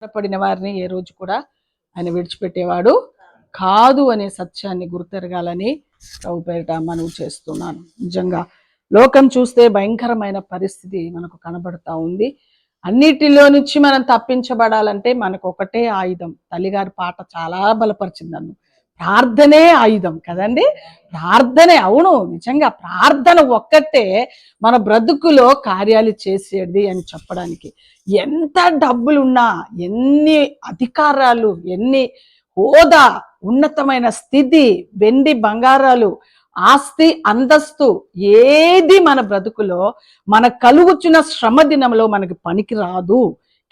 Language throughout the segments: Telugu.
పడిన వారిని ఏ రోజు కూడా ఆయన విడిచిపెట్టేవాడు కాదు అనే సత్యాన్ని గుర్తెరగాలని ప్రభు పేరిట మనవి చేస్తున్నాను. నిజంగా లోకం చూస్తే భయంకరమైన పరిస్థితి మనకు కనబడతా ఉంది. అన్నిటిలో నుంచి మనం తప్పించబడాలంటే మనకు ఒకటే ఆయుధం. తల్లిగారి పాట చాలా బలపరిచింది నన్ను. ప్రార్థనే ఆయుధం కదండి. ప్రార్థనే, అవును, నిజంగా ప్రార్థన ఒక్కటే మన బ్రతుకులో కార్యాలు చేసేది అని చెప్పడానికి. ఎంత డబ్బులున్నా, ఎన్ని అధికారాలు, ఎన్ని హోదా, ఉన్నతమైన స్థితి, వెండి బంగారాలు, ఆస్తి, అంతస్తు ఏది మన బ్రతుకులో మన కలుగుచున్న శ్రమ దినంలో మనకి పనికి రాదు.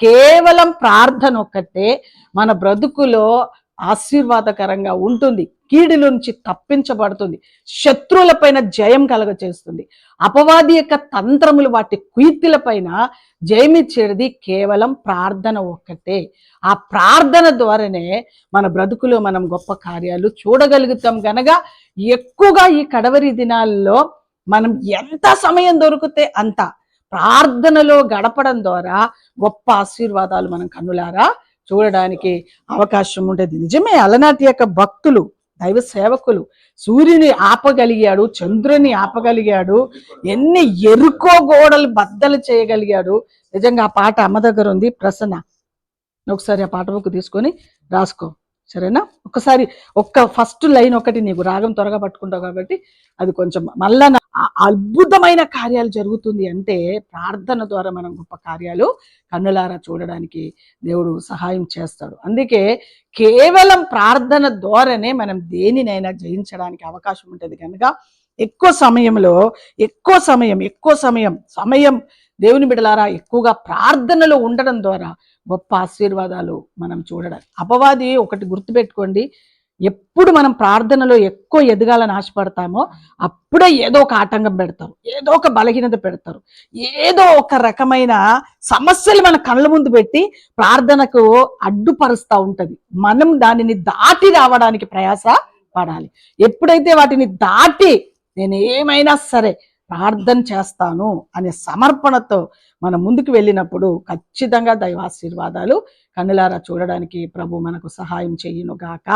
కేవలం ప్రార్థన ఒక్కటే మన బ్రతుకులో ఆశీర్వాదకరంగా ఉంటుంది. కీడుల నుంచి తప్పించబడుతుంది. శత్రువులపైన జయం కలగచేస్తుంది. అపవాది యొక్క తంత్రములు, వాటి కుయుక్తులపైన జయమిచ్చేది కేవలం ప్రార్థన ఒక్కటే. ఆ ప్రార్థన ద్వారానే మన బ్రతుకులో మనం గొప్ప కార్యాలు చూడగలుగుతాం. గనక ఎక్కువగా ఈ కడవరి దినాల్లో మనం ఎంత సమయం దొరికితే అంత ప్రార్థనలో గడపడం ద్వారా గొప్ప ఆశీర్వాదాలు మనం కన్నులారా చూడడానికి అవకాశం ఉంటుంది. నిజమే, అలనాటి యొక్క భక్తులు, దైవ సేవకులు సూర్యుని ఆపగలిగాడు, చంద్రుని ఆపగలిగాడు, ఎన్ని ఎరుకో గోడలు బద్దలు చేయగలిగాడు. నిజంగా ఆ పాట అమ్మ దగ్గర ఉంది, ప్రసన్న. ఒకసారి ఆ పాట బుక్ తీసుకొని రాసుకో, సరేనా? ఒకసారి ఫస్ట్ లైన్ ఒకటి, నీకు రాగం త్వరగా పట్టుకుంటావు కాబట్టి అది కొంచెం మళ్ళా అద్భుతమైన కార్యాలు జరుగుతుంది అంటే ప్రార్థన ద్వారా మనం గొప్ప కార్యాలు కన్నులారా చూడడానికి దేవుడు సహాయం చేస్తాడు. అందుకే కేవలం ప్రార్థన ద్వారానే మనం దేనినైనా జయించడానికి అవకాశం ఉంటుంది. కనుక ఎక్కువ సమయం దేవుని బిడ్డలారా ఎక్కువగా ప్రార్థనలో ఉండడం ద్వారా గొప్ప ఆశీర్వాదాలు మనం చూడడానికి. అపవాది ఒకటి గుర్తుపెట్టుకోండి, ఎప్పుడు మనం ప్రార్థనలో ఎక్కువ ఎదగాలని ఆశపడతామో అప్పుడే ఏదో ఒక ఆటంకం పెడతారు, ఏదో ఒక బలహీనత పెడతారు, ఏదో ఒక రకమైన సమస్యలు మన కళ్ళ ముందు పెట్టి ప్రార్థనకు అడ్డుపరుస్తూ ఉంటది. మనం దానిని దాటి రావడానికి ప్రయాస పడాలి. ఎప్పుడైతే వాటిని దాటి నేను ఏమైనా సరే ప్రార్థన చేస్తాను అనే సమర్పణతో మనం ముందుకు వెళ్ళినప్పుడు ఖచ్చితంగా దైవాశీర్వాదాలు కన్నులారా చూడడానికి ప్రభు మనకు సహాయం చెయ్యునుగాక.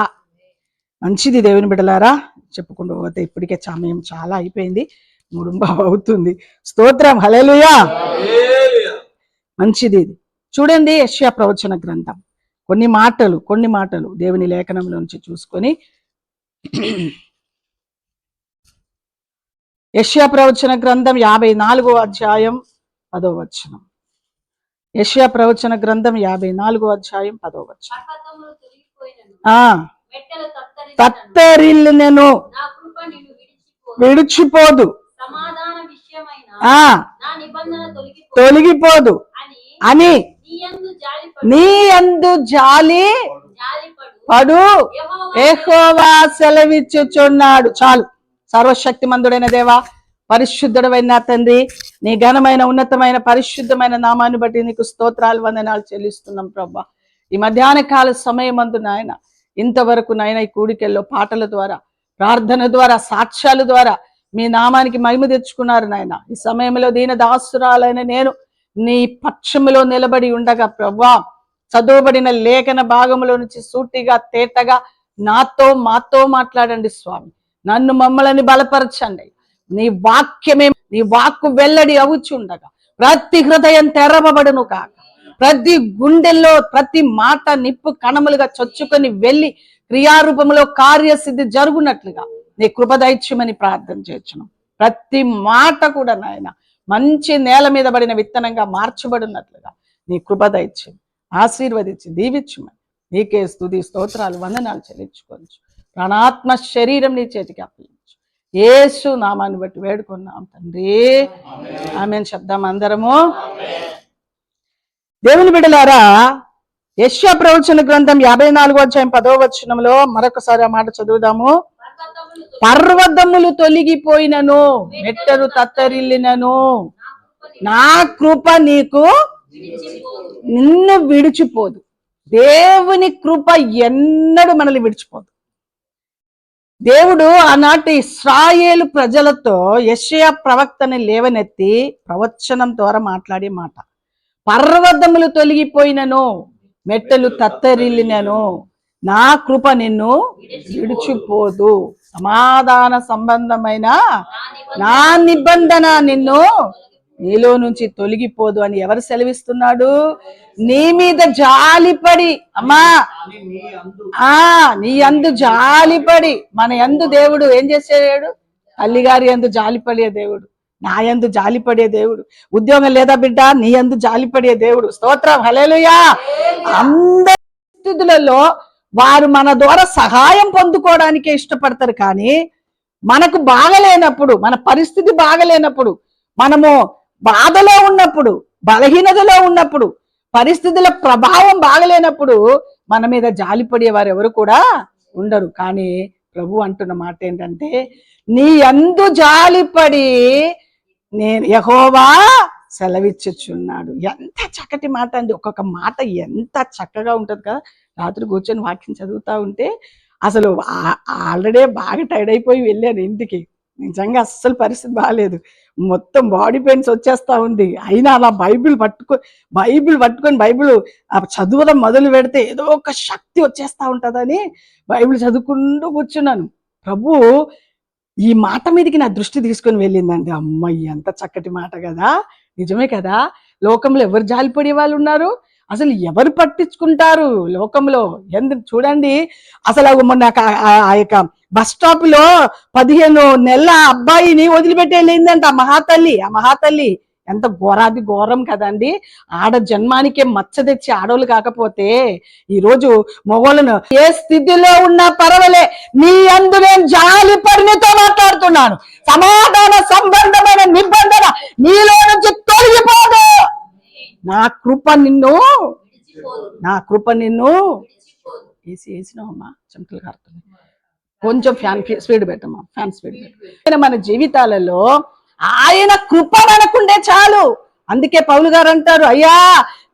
మంచిది దేవుని బిడ్డలారా, చెప్పుకుంటూ పోతే ఇప్పటికే సమయం చాలా అయిపోయింది, 3:15 అవుతుంది. స్తోత్రం, హల్లెలూయా. మంచిది. చూడండి, యెషయా ప్రవచన గ్రంథం కొన్ని మాటలు దేవుని లేఖనంలో నుంచి చూసుకొని, యెషయా ప్రవచన గ్రంథం 54వ అధ్యాయం 10వ వచనం. యెషయా ప్రవచన గ్రంథం 54వ అధ్యాయం 10వ వచనం. తత్తరిల్లునెను, విడిచిపోదు, తొలగిపోదు అని నీ యందు జాలి పడు యెహోవా సెలవిచ్చుచున్నాడు. చాలు. సర్వశక్తిమంతుడైన దేవా, పరిశుద్ధుడైన తండ్రి, నీ ఘనమైన ఉన్నతమైన పరిశుద్ధమైన నామాన్ని బట్టి నీకు స్తోత్రాలు, వందనాలు చెల్లిస్తున్నాం ప్రభా. ఈ మధ్యాహ్న కాల సమయమందు నాయన, ఇంతవరకు నాయన ఈ కూడికెల్లో పాటల ద్వారా, ప్రార్థన ద్వారా, సాక్ష్యాల ద్వారా మీ నామానికి మహిమ తెచ్చుకున్నారు నాయన. ఈ సమయంలో దీన దాసురాలైన నేను నీ పక్షములో నిలబడి ఉండగా ప్రభా, చదువుబడిన లేఖన భాగంలో నుంచి సూటిగా తేటగా మాతో మాట్లాడండి స్వామి. నన్ను మమ్మల్ని బలపరచండి. నీ వాక్కు వెల్లడి అవుచుండగా ప్రతి హృదయం తెరవబడును కాక, ప్రతి గుండెల్లో ప్రతి మాట నిప్పు కణములుగా చొచ్చుకొని వెళ్ళి క్రియారూపంలో కార్యసిద్ధి జరుగునట్లుగా నీ కృపదైత్యమని ప్రార్థన చేర్చును. ప్రతి మాట కూడా నాయన మంచి నేల మీద పడిన విత్తనంగా మార్చబడినట్లుగా నీ కృపదైత్యం ఆశీర్వదించి దీవించుమని నీకే స్తుతి స్తోత్రాలు వందనాలు చెల్లించుకోవచ్చు. ప్రాణాత్మ శరీరం నీ చేతికి అప్పగించు. యేసు నామాన్ని బట్టి వేడుకున్నాం తండ్రి, ఆమేన్. శబ్దం అందరము. దేవుని బిడ్డలారా, యెషయా ప్రవచన గ్రంథం 54వ అధ్యాయం 10వ వచనంలో మరొకసారి ఆ మాట చదువుదాము. పర్వతములు తొలగిపోయినను, మెట్టలు తత్తరిల్లినను, నా కృప నీకు నిన్ను విడిచిపోదు. దేవుని కృప ఎన్నడూ మనల్ని విడిచిపోదు. దేవుడు ఆనాటి ఇశ్రాయేలు ప్రజలతో యెషయా ప్రవక్తని లేవనెత్తి ప్రవచనం ద్వారా మాట్లాడే మాట, పర్వతములు తొలగిపోయినను, మెట్టలు తత్తరిల్లినను, నా కృప నిన్ను విడిచిపోదు. సమాధాన సంబంధమైన నా నిబంధన నీలో నుంచి తొలగిపోదు అని ఎవరు సెలవిస్తున్నాడు? నీ మీద జాలిపడి, అమ్మా నీ యందు జాలిపడి, మన యందు దేవుడు ఏం చేసేవాడు? తల్లిగారి యందు జాలిపడే దేవుడు, నా యందు జాలిపడే దేవుడు. ఉద్యోగం లేదా బిడ్డ, నీ యందు జాలిపడే దేవుడు. స్తోత్రం, హల్లెలూయా. అందరి స్థితులలో వారు మన ద్వారా సహాయం పొందుకోవడానికే ఇష్టపడతారు. కానీ మనకు బాగలేనప్పుడు, మన పరిస్థితి బాగలేనప్పుడు, మనము బాధలో ఉన్నప్పుడు, బలహీనతలో ఉన్నప్పుడు, పరిస్థితుల ప్రభావం బాగలేనప్పుడు మన మీద జాలిపడే వారు ఎవరు కూడా ఉండరు. కానీ ప్రభు అంటున్న మాట ఏంటంటే, నీ యందు జాలిపడి నేను యెహోవా సెలవిచ్చుచున్నాడు. ఎంత చక్కటి మాట అండి. ఒక్కొక్క మాట ఎంత చక్కగా ఉంటుంది కదా. రాత్రి కూర్చొని వాక్యం చదువుతా ఉంటే అసలు ఆల్రెడీ బాగా టైర్డ్ అయిపోయి వెళ్ళాను ఇంటికి. నిజంగా అస్సలు పరిస్థితి బాగాలేదు, మొత్తం బాడీ పెయిన్స్ వచ్చేస్తా ఉంది. అయినా అలా బైబిల్ పట్టుకొని బైబిల్ చదవడం మొదలు పెడితే ఏదో ఒక శక్తి వచ్చేస్తా ఉంటుందని బైబిల్ చదువుకుంటూ కూర్చున్నాను. ప్రభు ఈ మాట మీదకి నా దృష్టి తీసుకొని వెళ్ళిందండి. అమ్మాయి ఎంత చక్కటి మాట కదా, నిజమే కదా. లోకంలో ఎవరు జాలిపడే వాళ్ళు ఉన్నారు? అసలు ఎవరు పట్టించుకుంటారు లోకంలో? చూడండి, అసలు మొన్న ఆ యొక్క బస్ స్టాప్ లో 15 నెలల అబ్బాయిని వదిలిపెట్టి వెళ్ళిందంట ఆ మహాతల్లి. ఎంత ఘోరాది ఘోరం కదండి. ఆడ జన్మానికే మచ్చ తెచ్చి ఆడోళ్ళు కాకపోతే ఈరోజు మగోళ్ళను ఏ స్థితిలో ఉన్నా పర్వాలే, నీ యందు నేను జాలిపడినతో మాట్లాడుతున్నాను. సమాధాన సంబంధమైన నిబంధన నీలో నుంచి తొలగిపోదు. నా కృప నిన్ను వేసినావమ్మా, చెమటలు కారుతున్నాయి. కొంచెం ఫ్యాన్ స్పీడ్ పెట్టమ్మా, ఫ్యాన్ స్పీడ్ పెట్ట. మన జీవితాలలో ఆయన కృప మనకుండే చాలు. అందుకే పౌలు గారు అంటారు, అయ్యా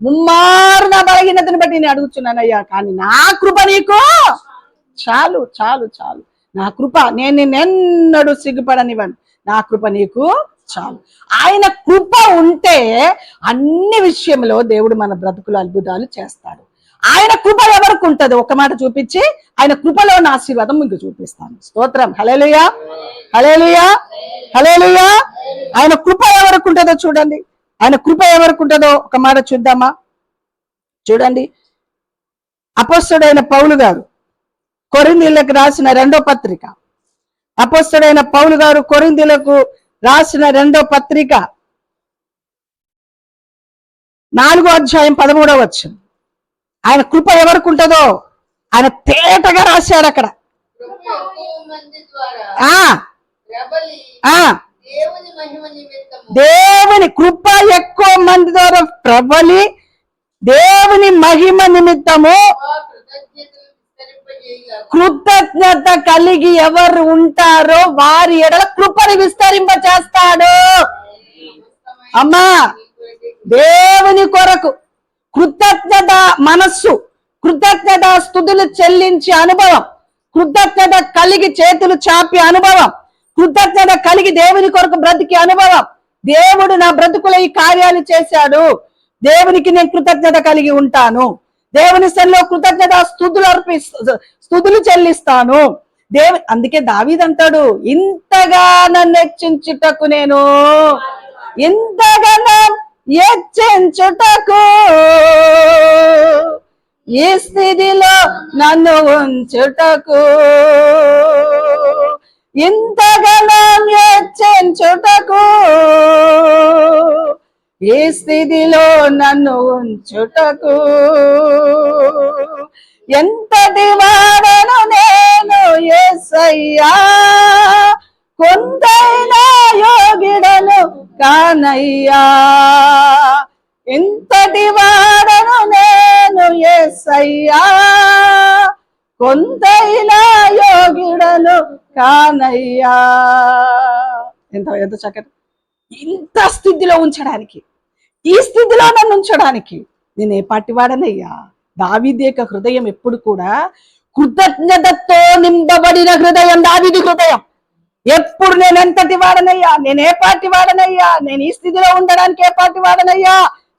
ముమ్మారు నా బలహీనతను బట్టి నేను అడుగుతున్నాను అయ్యా, కానీ నా కృప నీకు చాలు. నా కృప నేను నిన్నెన్నడూ సిగ్గుపడనివ్వను, నా కృప నీకు చాలు. ఆయన కృప ఉంటే అన్ని విషయంలో దేవుడు మన బ్రతుకులు అద్భుతాలు చేస్తాడు. ఆయన కృప ఎవరికి ఉంటుంది? ఒక మాట చూపించి ఆయన కృపలో ఉన్న ఆశీర్వాదం మీకు చూపిస్తాను. స్తోత్రం, హల్లెలూయా, హల్లెలూయా, హల్లెలూయా. ఆయన కృప ఎవరికి ఉంటుందో చూడండి. ఆయన కృప ఎవరికి ఉంటుందో ఒక మాట చూద్దామా? చూడండి, అపోస్తలుడైన పౌలు గారు కొరింథీయులకు రాసిన 2వ పత్రిక, అపోస్తలుడైన పౌలు గారు కొరింథీయులకు రాసిన 2వ పత్రిక 4వ అధ్యాయం 13వ వచనం. ఆయన కృప ఎవరికి ఉంటుందో ఆయన తేటగా రాశాడు అక్కడ. దేవుని కృప ఎక్కువ మంది ద్వారా ప్రబలి దేవుని మహిమ నిమిత్తము కృతజ్ఞత కలిగి ఎవరు ఉంటారో వారి ఎడల కృపని విస్తరింప చేస్తాడు. అమ్మా, దేవుని కొరకు కృతజ్ఞత మనస్సు, కృతజ్ఞత స్తుతులు చెల్లించే అనుభవం, కృతజ్ఞత కలిగి చేతులు చాపే అనుభవం, కృతజ్ఞత కలిగి దేవుని కొరకు బ్రతికే అనుభవం. దేవుడు నా బ్రతుకులో ఈ కార్యాలు చేశాడు, దేవునికి నేను కృతజ్ఞత కలిగి ఉంటాను, దేవుని సన్నిధిలో కృతజ్ఞత స్తుతులు చెల్లిస్తాను. అందుకే దావీదు అంటాడు, ఇంతగా నన్ను హెచ్చించుటకు నేను ఇంతగా హెచ్చించుటకు ఈ స్థితిలో నన్ను ఉంచుటకు, ఇంతగా హెచ్చించుటకు ఈ స్థితిలో నన్ను ఉంచుటకు, ఎంతటి వాడను నేను యేసయ్యా, కొంతైనా యోగిడను కానయ్యా, ఎంతటి వాడను నేను యేసయ్యా, కొంతైనా యోగిడను కానయ్యా. ఎంత చక్కటి, ఇంత స్థితిలో ఉంచడానికి, ఈ స్థితిలో నన్ను ఉంచడానికి నేను ఏ పాటి వాడనయ్యా. దావీదు యొక్క హృదయం ఎప్పుడు కూడా కృతజ్ఞతతో నింపబడిన హృదయం దావీదు హృదయం. ఎప్పుడు నేను ఎంతటి వాడనయ్యా, నేను ఏ పాటి వాడనయ్యా, నేను ఈ స్థితిలో ఉండడానికి ఏ పాటి వాడనయ్యా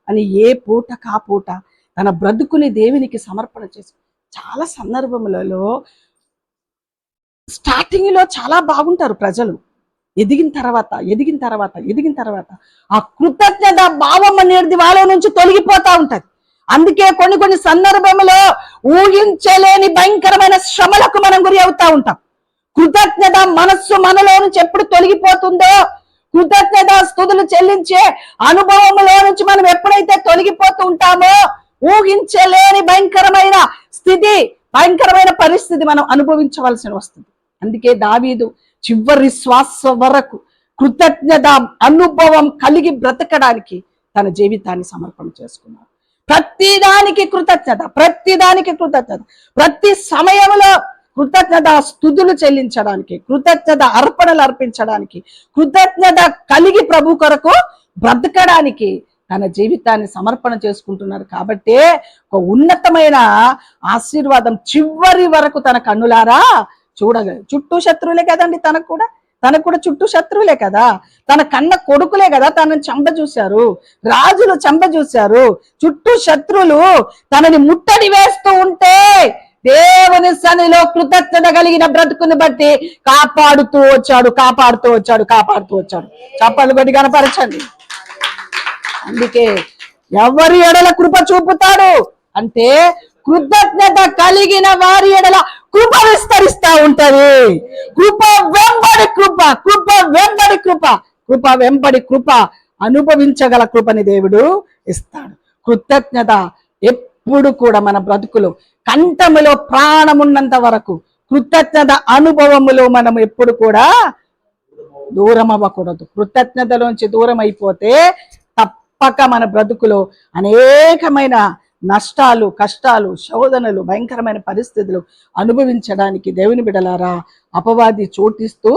అని ఏ పూట కాపూట తన బ్రతుకుని దేవునికి సమర్పణ చేసి చాలా సందర్భములలో స్టార్టింగ్ లో చాలా బాగుంటారు ప్రజలు, ఎదిగిన తర్వాత ఆ కృతజ్ఞత భావం అనేది వాళ్ళ నుంచి తొలగిపోతా ఉంటది. అందుకే కొన్ని సందర్భంలో ఊహించలేని భయంకరమైన శ్రమలకు మనం గురి అవుతా ఉంటాం. కృతజ్ఞత మనస్సు మనలో నుంచి ఎప్పుడు తొలగిపోతుందో, కృతజ్ఞత స్తుతులు చెల్లించే అనుభవంలో నుంచి మనం ఎప్పుడైతే తొలగిపోతూ ఉంటామో ఊహించలేని భయంకరమైన స్థితి, భయంకరమైన పరిస్థితి మనం అనుభవించవలసి వస్తుంది. అందుకే దావీదు చివరి శ్వాస వరకు కృతజ్ఞత అనుభవం కలిగి బ్రతకడానికి తన జీవితాన్ని సమర్పణ చేసుకున్నాడు. ప్రతిదానికి కృతజ్ఞత, ప్రతి సమయంలో కృతజ్ఞత స్తుతులు చెల్లించడానికి, కృతజ్ఞత అర్పణలు అర్పించడానికి, కృతజ్ఞత కలిగి ప్రభు కొరకు బ్రతకడానికి తన జీవితాన్ని సమర్పణ చేసుకుంటున్నారు. కాబట్టి ఒక ఉన్నతమైన ఆశీర్వాదం చివరి వరకు తన కన్నులారా చూడగలరు. చుట్టూ శత్రువులే కదండి, తనకు కూడా చుట్టూ శత్రువులే కదా, తన కన్న కొడుకులే కదా తనని చంప చూశారు, రాజులు చంప చూశారు, చుట్టూ శత్రువులు తనని ముట్టడి వేస్తూ ఉంటే దేవుని సన్నిధిలో కృతజ్ఞత కలిగిన బ్రతుకుని బట్టి కాపాడుతూ వచ్చాడు. చప్పలు కొట్టి కనపరచండి. అందుకే ఎవరి ఎడల కృప చూపుతాడు అంటే కృతజ్ఞత కలిగిన వారి ఎడల కృప విస్తరిస్తా ఉంటది. కృప వెంబడి కృప అనుభవించగల కృపని దేవుడు ఇస్తాడు. కృతజ్ఞత ఎప్పుడు కూడా మన బ్రతుకులో కంఠములో ప్రాణమున్నంత వరకు కృతజ్ఞత అనుభవములో మనం ఎప్పుడు కూడా దూరం అవ్వకూడదు. కృతజ్ఞతలోంచి దూరం అయిపోతే తప్పక మన బ్రతుకులో అనేకమైన నష్టాలు, కష్టాలు, శోధనలు, భయంకరమైన పరిస్థితులు అనుభవించడానికి దేవుని బిడ్డలారా అపవాది చోటిస్తూ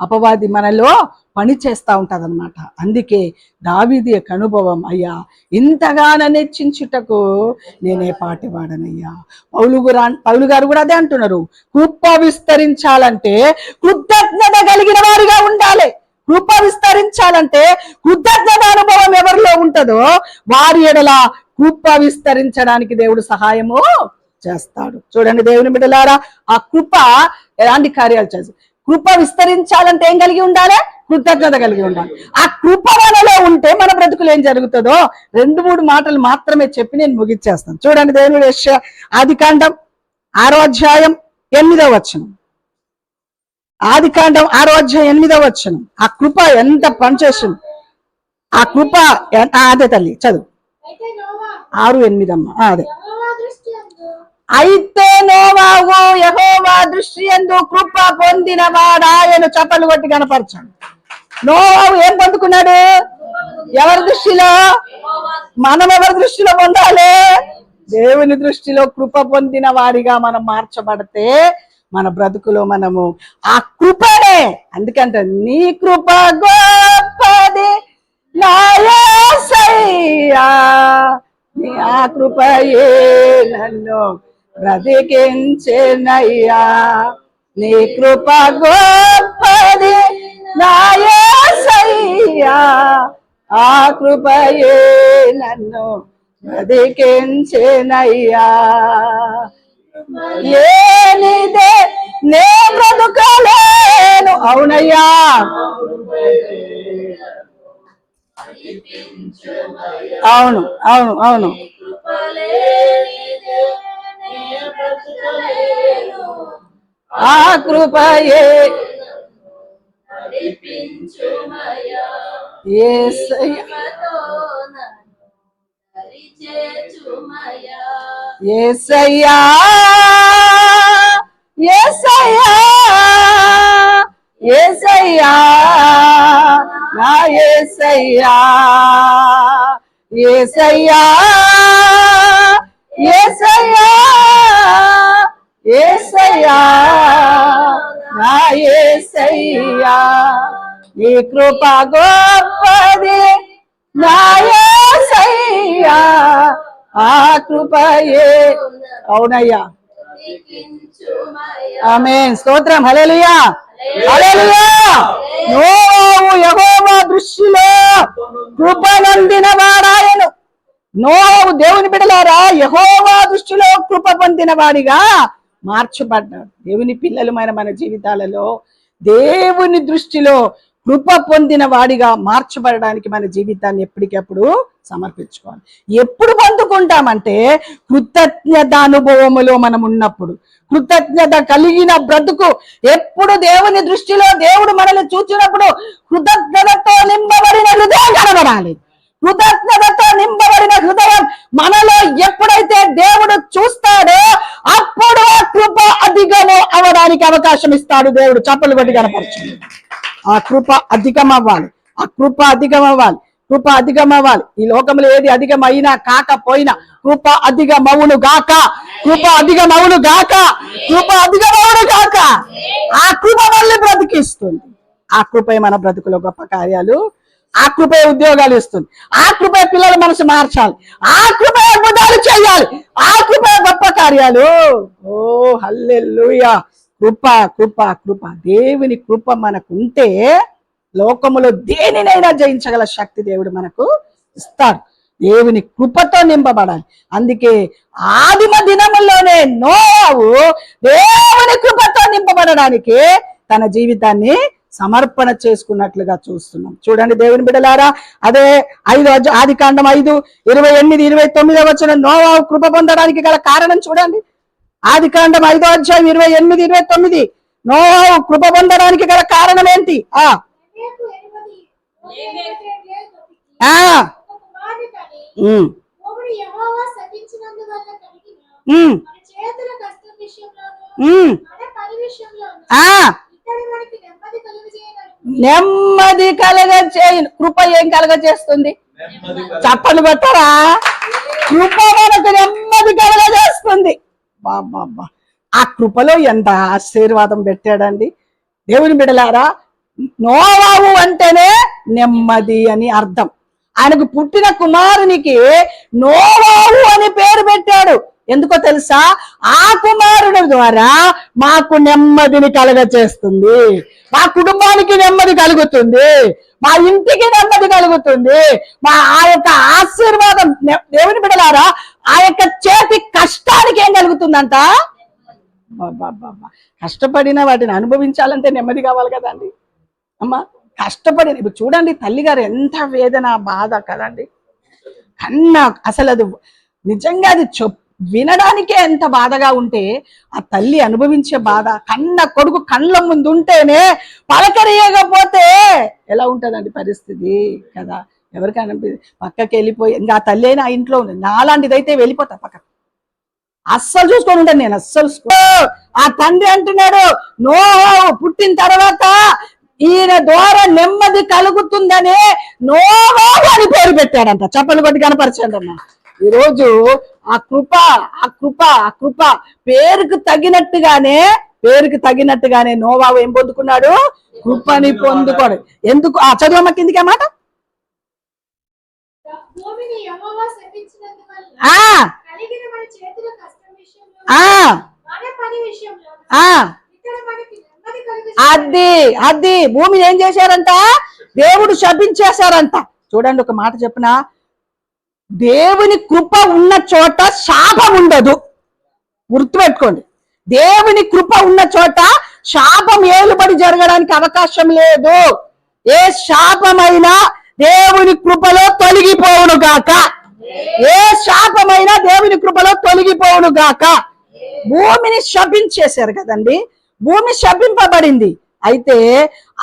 అపవాది మనలో పని చేస్తూ ఉంటదన్నమాట. అందుకే దావీదు యొక్క అనుభవం, అయ్యా ఇంతగానో హెచ్చించుటకు నేనే పాటివాడనయ్యా. పౌలు గారు కూడా అదే అంటున్నారు, కృప విస్తరించాలంటే కృతజ్ఞత కలిగిన వారిగా ఉండాలి. కృప విస్తరించాలంటే కృతజ్ఞత అనుభవం ఎవరిలో ఉంటుందో వారి ఎడల కృప విస్తరించడానికి దేవుడు సహాయము చేస్తాడు. చూడండి దేవుని బిడ్డలారా, ఆ కృప ఎలాంటి కార్యాలు చేస్తాడు. కృప విస్తరించాలంటే ఏం కలిగి ఉండాలి? కృతజ్ఞత కలిగి ఉండాలి. ఆ కృప మనలో ఉంటే మన బ్రతుకులు ఏం జరుగుతుందో 2-3 మాటలు మాత్రమే చెప్పి నేను ముగిచ్చేస్తాను. చూడండి దేవుని ఆదికాండం 6వ అధ్యాయం 8వ వచనం. ఆదికాండం 6వ అధ్యాయం 8వ వచనం. ఆ కృప ఎంత పనిచేస్తుంది. ఆ కృప అదే తల్లి చదువు 6:8 అమ్మ. అదే అయితే నోవాహు యెహోవా దృష్టి యందు కృప పొందిన వాడాయన. చప్పలు కొట్టి కనపరచండి. నోవాహు ఏం పొందుకున్నాడు? ఎవరి దృష్టిలో? మనం ఎవరి దృష్టిలో పొందాలి? దేవుని దృష్టిలో కృప పొందిన వారిగా మనం మార్చబడితే మన బ్రతుకులో మనము ఆ కృపనే, అందుకంటే నీ కృప గొప్పది నా యేసయ్యా, నీ ఆ కృపయే నన్ను బ్రతికించెనయ్యా, నీ కృప గొప్పది నా యేసయ్యా, ఆ కృపయే నన్ను బ్రతికించెనయ్యా. ఏనిదే నే బ్రతుకలేను. అవునయ్యా, అవును అవును అవును. ఆ కృపయే యేసయ్యా, యేసయ్యా, యేసయ్యా, యేసయ్యా, నా యేసయ్యా, యేసయ్యా, యేసయ్యా, యేసయ్యా, నా యేసయ్యా, నీ కృప గొప్పది నా యేసయ్యా, ఆ కృపయే. అవునయ్యా, ఆమేన్, స్తోత్రం, హల్లెలూయా, హల్లెలూయా. నోవాహు యెహోవా దృష్టిలో కృప నొందిన వాడాయను. నోవాహు దేవుని బిడ్డలారా యెహోవా దృష్టిలో కృప పొందిన వాడిగా మార్చబడ్డాడు. దేవుని పిల్లలమైన మన జీవితాలలో దేవుని దృష్టిలో కృప పొందిన వాడిగా మార్చబడడానికి మన జీవితాన్ని ఎప్పటికప్పుడు సమర్పించుకోవాలి. ఎప్పుడు పొందుకుంటామంటే కృతజ్ఞత అనుభవములో మనం ఉన్నప్పుడు, కృతజ్ఞత కలిగిన బ్రతుకు ఎప్పుడు దేవుని దృష్టిలో దేవుడు మనల్ని చూచినప్పుడు కృతజ్ఞతతో నింపబడిన హృదయం కనబడాలి. కృతజ్ఞతతో నింపబడిన హృదయం మనలో ఎప్పుడైతే దేవుడు చూస్తాడో అప్పుడు ఆ కృప అధికము అవడానికి అవకాశం ఇస్తాడు దేవుడు. చప్పలు కొట్టి కనపరచండి. ఆ కృప అధికం అవ్వాలి, ఆ కృప అధికం అవ్వాలి, కృప అధికం అవ్వాలి. ఈ లోకంలో ఏది అధికమైనా కాకపోయినా కృప అధికమవును గాక, కృప అధికమవును గాక, కృప అధికమవును గాక. ఆ కృప మనల్ని బ్రతికిస్తుంది. ఆ కృపే మన బ్రతుకులో గొప్ప కార్యాలు, ఆ కృపే ఉద్యోగాలు ఇస్తుంది, ఆ కృపే పిల్లల మనసు మార్చాలి, ఆ కృపే అద్భుతాలు చేయాలి, ఆ కృపే గొప్ప కార్యాలు. ఓ హల్లెలూయా. కృప కృప కృప. దేవుని కృప మనకుంటే లోకములో దేనినైనా జయించగల శక్తి దేవుడు మనకు ఇస్తాడు. దేవుని కృపతో నింపబడాలి. అందుకే ఆదిమ దినముల్లోనే నోవాహు దేవుని కృపతో నింపబడడానికి తన జీవితాన్ని సమర్పణ చేసుకున్నట్లుగా చూస్తున్నాం. చూడండి దేవుని బిడ్డలారా, అదే ఆదికాండం 5:28-29 నోవాహు కృప పొందడానికి గల కారణం చూడండి. ఆదికాండం 5:28-29 నోవాహు కృప పొందడానికి గల కారణం ఏంటి? నెమ్మది కలగ చేయను. కృప ఏం కలగ చేస్తుంది? చప్పలు కొట్టరా? కృప మనకు నెమ్మది కలగ చేస్తుంది. బాబా, ఆ కృపలో ఎంత ఆశీర్వాదం పెట్టాడండి. దేవుని బిడ్డలారా, నోవాహు అంటేనే నెమ్మది అని అర్థం. ఆయనకు పుట్టిన కుమారునికి నోవాహు అని పేరు పెట్టాడు. ఎందుకో తెలుసా? ఆ కుమారుని ద్వారా మాకు నెమ్మదిని కలుగ చేస్తుంది, మా కుటుంబానికి నెమ్మది కలుగుతుంది, మా ఇంటికి నెమ్మది కలుగుతుంది. ఆ యొక్క ఆశీర్వాదం దేవుని బిడ్డలారా, ఆ యొక్క చేతి కష్టానికి ఏం కలుగుతుందంట? కష్టపడిన వాటిని అనుభవించాలంటే నెమ్మది కావాలి కదండి అమ్మా. కష్టపడిన ఇప్పుడు చూడండి, తల్లిగారు ఎంత వేదన బాధ కదండి. అసలు అది నిజంగా అది వినడానికే ఎంత బాధగా ఉంటే ఆ తల్లి అనుభవించే బాధ, కన్న కొడుకు కళ్ళ ముందు ఉంటేనే పలకరియకపోతే ఎలా ఉంటుందండి పరిస్థితి కదా. ఎవరికైనా పక్కకి వెళ్ళిపోయి ఇంకా ఆ తల్లి అయినా ఆ ఇంట్లో ఉంది, నాలాంటిదైతే వెళ్ళిపోతా పక్కకు, అస్సలు చూసుకొని ఉంటాను నేను అస్సలు. ఆ తండ్రి అంటున్నాడు, నోవాహు పుట్టిన తర్వాత ఈయన ద్వారా నెమ్మది కలుగుతుందని నోవాహు అని పేరు పెట్టాడంట. చప్పలు కొట్టి కనపరచండి అన్న. ఈరోజు ఆ కృప ఆ కృప ఆ కృప పేరుకు తగినట్టుగానే నోవాహు ఏం పొందుకున్నాడు? కృపని పొందుకోడు. ఎందుకు? ఆ చదువమ్మ కిందికి మాట. అది భూమిని ఏం చేశారంట? దేవుడు శపించేశారంట. చూడండి, ఒక మాట చెప్పిన, దేవుని కృప ఉన్న చోట శాపం ఉండదు. గుర్తుపెట్టుకోండి, దేవుని కృప ఉన్న చోట శాపం ఏలుబడి జరగడానికి అవకాశం లేదు. ఏ శాపమైనా దేవుని కృపలో తొలగిపోవును గాక, ఏ శాపమైనా దేవుని కృపలో తొలగిపోవును గాక. భూమిని శపించేశారు కదండి, భూమి శపింపబడింది. అయితే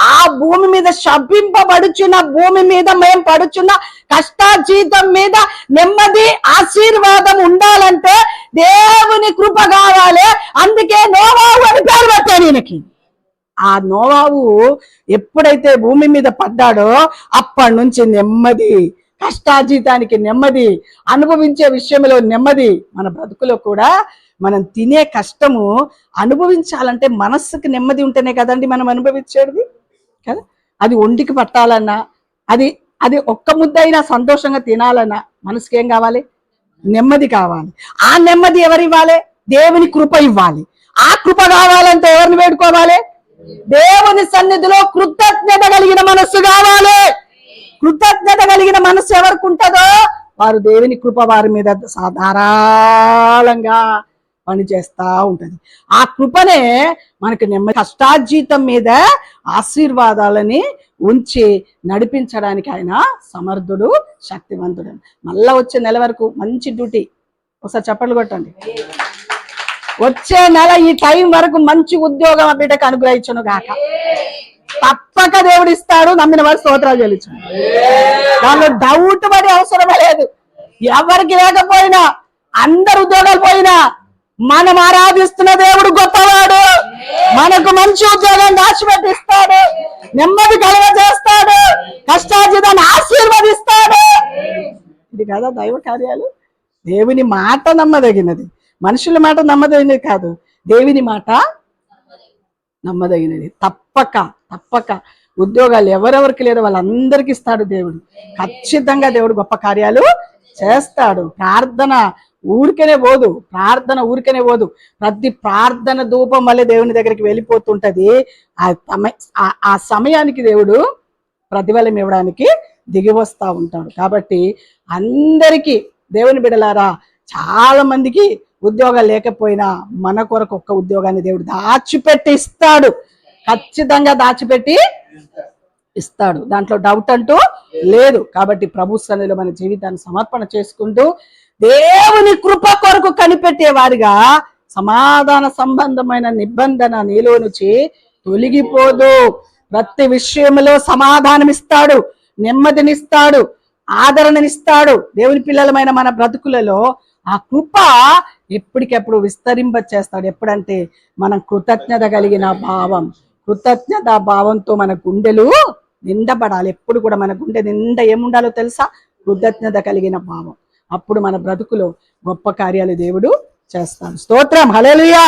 ఆ భూమి మీద శపింపబడుచున్న భూమి మీద మేము పడుచున్న కష్టాజీతం మీద నెమ్మది ఆశీర్వాదం ఉండాలంటే దేవుని కృప కావాలి. అందుకే నోవాహు అని పేరు పెట్టాడు ఈయనకి. ఆ నోవాహు ఎప్పుడైతే భూమి మీద పడ్డాడో అప్పటి నుంచి నెమ్మది, కష్టాజీతానికి నెమ్మది, అనుభవించే విషయంలో నెమ్మది. మన బ్రతుకులో కూడా మనం తినే కష్టము అనుభవించాలంటే మనస్సుకి నెమ్మది ఉంటేనే కదండి మనం అనుభవించేది కదా. అది ఒంటికి పట్టాలన్నా, అది ఒక్క ముద్ద అయినా సంతోషంగా తినాలన్నా మనసుకి ఏం కావాలి? నెమ్మది కావాలి. ఆ నెమ్మది ఎవరు ఇవ్వాలి? దేవుని కృప ఇవ్వాలి. ఆ కృప కావాలంటే ఎవరిని వేడుకోవాలి? దేవుని సన్నిధిలో కృతజ్ఞత కలిగిన మనస్సు కావాలి. కృతజ్ఞత కలిగిన మనస్సు ఎవరికి ఉంటుందో వారు దేవుని కృప వారి మీద ధారాళంగా పనిచేస్తూ ఉంటుంది. ఆ కృపనే మనకు నెమ్మది కష్టార్జితం మీద ఆశీర్వాదాలని ఉంచి నడిపించడానికి ఆయన సమర్థుడు, శక్తివంతుడు. మళ్ళా వచ్చే నెల వరకు మంచి డ్యూటీ. ఒకసారి చప్పట్లు కొట్టండి. వచ్చే నెల ఈ టైం వరకు మంచి ఉద్యోగం ఆ బిడ్డకు అనుగ్రహించను గాక. తప్పక దేవుడు ఇస్తాడు. నమ్మిన వారు స్తోత్రాలు చెల్లించండి. దానిలో డౌట్ పడే అవసరమే లేదు. ఎవరికి లేకపోయినా, అందరు ఉద్యోగాలు పోయినా, మనం ఆరాధిస్తున్న దేవుడు గొప్పవాడు. మనకు మంచి ఉద్యోగం దాచిపెట్టిస్తాడు, నెమ్మది కలుగజేస్తాడు, కష్టార్జితాన్ని ఆశీర్వదిస్తాడు. ఇది కదా దైవ కార్యాలు. దేవుని మాట నమ్మదగినది, మనుషుల మాట నమ్మదగినది కాదు, దేవుని మాట నమ్మదగినది. తప్పక తప్పక ఉద్యోగాలు ఎవరెవరికి లేదో వాళ్ళందరికీ ఇస్తాడు దేవుడు. ఖచ్చితంగా దేవుడు గొప్ప కార్యాలు చేస్తాడు. ప్రార్థన ఊరికనే పోదు, ప్రార్థన ఊరికనే పోదు. ప్రతి ప్రార్థన ధూపం వల్లే దేవుని దగ్గరికి వెళ్ళిపోతుంటది. ఆ సమయానికి దేవుడు ప్రతిఫలం ఇవ్వడానికి దిగి వస్తూ ఉంటాడు. కాబట్టి అందరికీ దేవుని బిడ్డలారా, చాలా మందికి ఉద్యోగాలు లేకపోయినా మన కొరకు ఒక్క ఉద్యోగాన్ని దేవుడు దాచిపెట్టి ఇస్తాడు. ఖచ్చితంగా దాచిపెట్టి ఇస్తాడు. దాంట్లో డౌట్ అంటూ లేదు. కాబట్టి ప్రభు సన్నిధిలో మన జీవితాన్ని సమర్పణ చేసుకుంటూ దేవుని కృప కొరకు కనిపెట్టే వారిగా సమాధాన సంబంధమైన నిబంధన నీలో నుంచి తొలగిపోదు. ప్రతి విషయంలో సమాధానం ఇస్తాడు, నెమ్మదినిస్తాడు, ఆదరణనిస్తాడు. దేవుని పిల్లలమైన మన బ్రతుకులలో ఆ కృప ఎప్పటికెప్పుడు విస్తరింప చేస్తాడు. ఎప్పుడంటే మనం కృతజ్ఞత కలిగిన భావం, కృతజ్ఞత భావంతో మన గుండెలు నిండబడాలి. ఎప్పుడు కూడా మన గుండె నిండా ఏముండాలో తెలుసా? కృతజ్ఞత కలిగిన భావం. అప్పుడు మన బ్రతుకులో గొప్ప కార్యాలు దేవుడు చేస్తాడు. స్తోత్రం. హల్లెలూయా,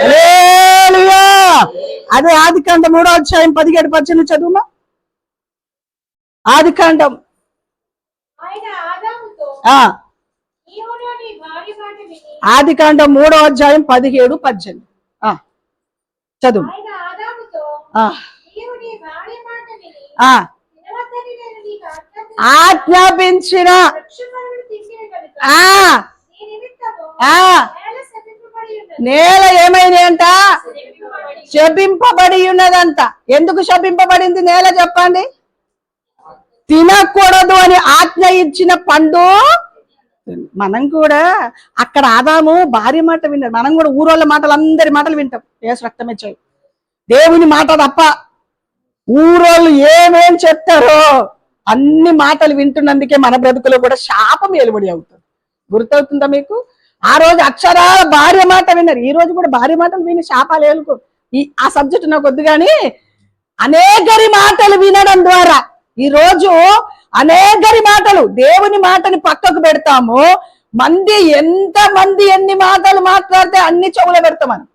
హల్లెలూయా. అదే ఆదికాండం 3వ అధ్యాయం 17-18 చదువుమా. ఆదికాండం ఆదికాండం 3వ అధ్యాయం 17-18 చదువు. ఆజ్ఞాపించిన నేల ఏమైంది అంట? శపింపబడి ఉన్నదంట. ఎందుకు శపింపబడింది నేల చెప్పండి? తినకూడదు అని ఆజ్ఞ ఇచ్చిన పండు. మనం కూడా అక్కడ ఆదాము భార్య మాట విన్నాడు, మనం కూడా ఊరోళ్ళ మాటలు, అందరి మాటలు వింటాం. యేసు రక్తమే చేయి, దేవుని మాట తప్ప ఊరోళ్ళు ఏమేం చెప్తారో అన్ని మాటలు వింటున్నందుకే మన బ్రతుకులో కూడా శాపం ఏలుబడి అవుతుంది. గుర్తవుతుందా మీకు? ఆ రోజు అక్షరాల భార్య మాట విన్నారు, ఈ రోజు కూడా భార్య మాటలు విని శాపాలు ఏలుకో. ఆ సబ్జెక్ట్ నాకు వద్దు కానీ అనేకరి మాటలు వినడం ద్వారా ఈ రోజు అనేకరి మాటలు, దేవుని మాటని పక్కకు పెడతాము. ఎంత మంది ఎన్ని మాటలు మాట్లాడితే అన్ని చెవులో పెడతాం మనం.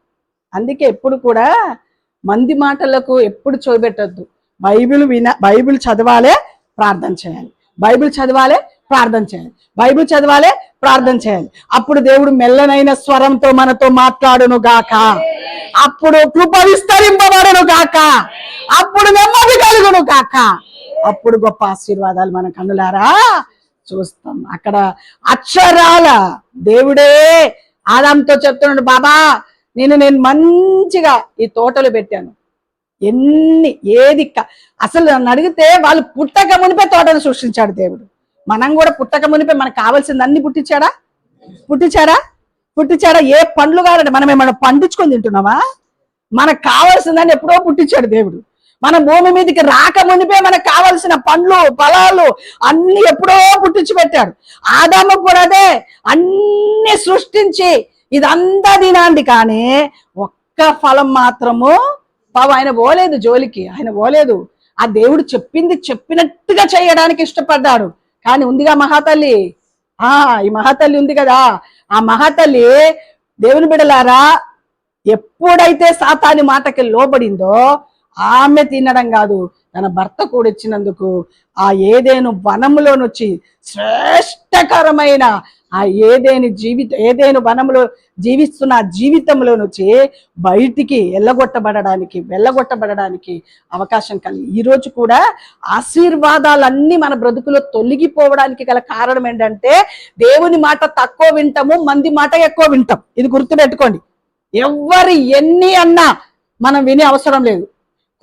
అందుకే ఎప్పుడు కూడా మంది మాటలకు ఎప్పుడు చెవిపెట్టద్దు. బైబిల్ చదవాలే, ప్రార్థన చేయాలి. బైబిల్ చదవాలే, ప్రార్థన చేయాలి. బైబిల్ చదవాలే, ప్రార్థన చేయాలి. అప్పుడు దేవుడు మెల్లనైన స్వరంతో మనతో మాట్లాడును గాక. అప్పుడు కృప విస్తరింపబడును గాక. అప్పుడు నెమ్మది కలుగును గాక. అప్పుడు గొప్ప ఆశీర్వాదాలు మన కన్నులారా చూస్తాం. అక్కడ అక్షరాల దేవుడే ఆదాంతో చెప్తున్నాడు, బాబా నేను మంచిగా ఈ తోటలు పెట్టాను. అసలు నన్ను అడిగితే వాళ్ళు పుట్టక మునిపే తోటను సృష్టించాడు దేవుడు. మనం కూడా పుట్టక మునిపే మనకు కావాల్సింది అన్ని పుట్టించాడా? ఏ పండ్లు కావాలంటే మనం ఏమన్నా పండించుకొని తింటున్నావా? మనకు కావాల్సిందని ఎప్పుడో పుట్టించాడు దేవుడు. మన భూమి మీదకి రాక మునిపే మనకు కావలసిన పండ్లు, ఫలాలు అన్ని ఎప్పుడో పుట్టించి పెట్టాడు. ఆదాము కూడా అదే అన్ని సృష్టించి ఇదంతా తినండి, కానీ ఒక్క ఫలం మాత్రము ఆయన పోలేదు జోలికి. ఆయన పోలేదు. ఆ దేవుడు చెప్పినట్టుగా చేయడానికి ఇష్టపడ్డాడు. కానీ ఉందిగా మహాతల్లి, ఈ మహాతల్లి ఉంది కదా, ఆ మహాతల్లి దేవుని బిడ్డలారా ఎప్పుడైతే సాతాను మాటకి లోబడిందో ఆమె తినడం కాదు, తన భర్త కూడా ఇచ్చినందుకు ఆ ఏదేను వనములోనొచ్చి శ్రేష్టకరమైన ఆ ఏదేను వనములో జీవిస్తున్న ఆ జీవితంలో నుంచి బయటికి వెళ్ళగొట్టబడడానికి అవకాశం కలిగి ఈరోజు కూడా ఆశీర్వాదాలన్నీ మన బ్రతుకులో తొలగిపోవడానికి గల కారణం ఏంటంటే దేవుని మాట తక్కువ వింటాము, మంది మాట ఎక్కువ వింటాం. ఇది గుర్తుపెట్టుకోండి. ఎవ్వరు ఎన్ని అన్నా మనం వినే అవసరం లేదు.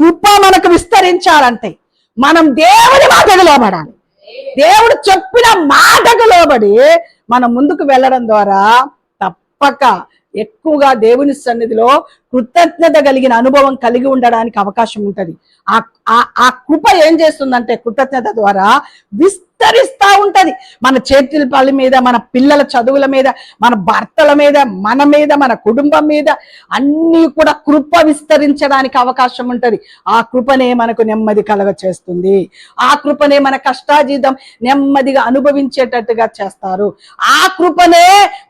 కృప మనకు విస్తరించాలంటే మనం దేవుని మాటకు లోబడాలి. దేవుడు చెప్పిన మాటకు లోబడి మనం ముందుకు వెళ్ళడం ద్వారా తప్పక ఎక్కువగా దేవుని సన్నిధిలో కృతజ్ఞత కలిగిన అనుభవం కలిగి ఉండడానికి అవకాశం ఉంటది. ఆ కృప ఏం చేస్తుందంటే కృతజ్ఞత ద్వారా విస్తరిస్తా ఉంటది. మన చేతుల పళ్ళ మీద, మన పిల్లల చదువుల మీద, మన భర్తల మీద, మన కుటుంబం మీద అన్నీ కూడా కృప విస్తరించడానికి అవకాశం ఉంటది. ఆ కృపనే మనకు నెమ్మది కలగ చేస్తుంది. ఆ కృపనే మన కష్టాజీతం నెమ్మదిగా అనుభవించేటట్టుగా చేస్తారు. ఆ కృపనే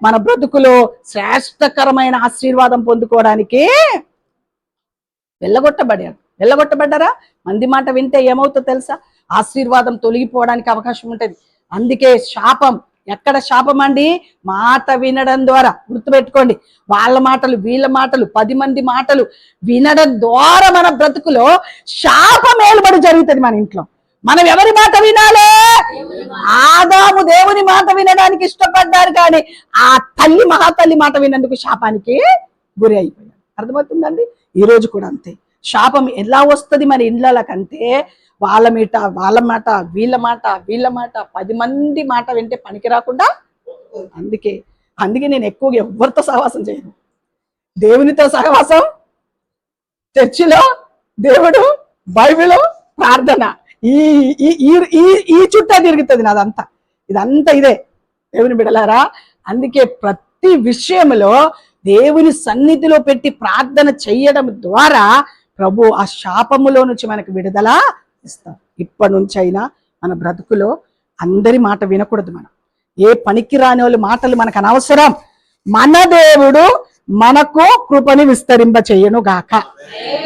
మన బ్రతుకులో శ్రేష్టకరమైన ఆశీర్వాదం పొందుకోవడానికి వెళ్ళగొట్టబడ్డారా? మంది మాట వింటే ఏమవుతుందో తెలుసా? ఆశీర్వాదం తొలగిపోవడానికి అవకాశం ఉంటది. అందుకే శాపం, ఎక్కడ శాపం అండి? మాట వినడం ద్వారా. గుర్తుపెట్టుకోండి, వాళ్ళ మాటలు, వీళ్ళ మాటలు, 10 మంది మాటలు వినడం ద్వారా మన బ్రతుకులో శాపం ఏలుబడి జరుగుతుంది మన ఇంట్లో. మనం ఎవరి మాట వినాలి? ఆదాము దేవుని మాట వినడానికి ఇష్టపడ్డారు, కానీ ఆ తల్లి మహాతల్లి మాట వినందుకు శాపానికి గురి అయిపోయారు. అర్థమవుతుందండి? ఈ రోజు కూడా అంతే. శాపం ఎలా వస్తుంది మన ఇండ్లకంటే వాళ్ళ మాట వీళ్ళ మాట 10 మంది మాట వింటే పనికి రాకుండా. అందుకే నేను ఎక్కువగా ఎవరితో సహవాసం చేయను. దేవునితో సహవాసం, చర్చిలో దేవుడు, బైబిల్, ప్రార్థన, ఈ చుట్టా తిరుగుతుంది నాదంతా. ఇదంతా ఇదే దేవుని బిడ్డలారా. అందుకే ప్రతి విషయంలో దేవుని సన్నిధిలో పెట్టి ప్రార్థన చెయ్యడం ద్వారా ప్రభు ఆ శాపములో నుంచి మనకు విడుదల ఇస్తాం. ఇప్పటి నుంచి అయినా మన బ్రతుకులో అందరి మాట వినకూడదు. మనం ఏ పనికిరాని వాళ్ళ మాటలు మనకు అనవసరం. మన దేవుడు మనకు కృపని విస్తరింప చేయను గాక,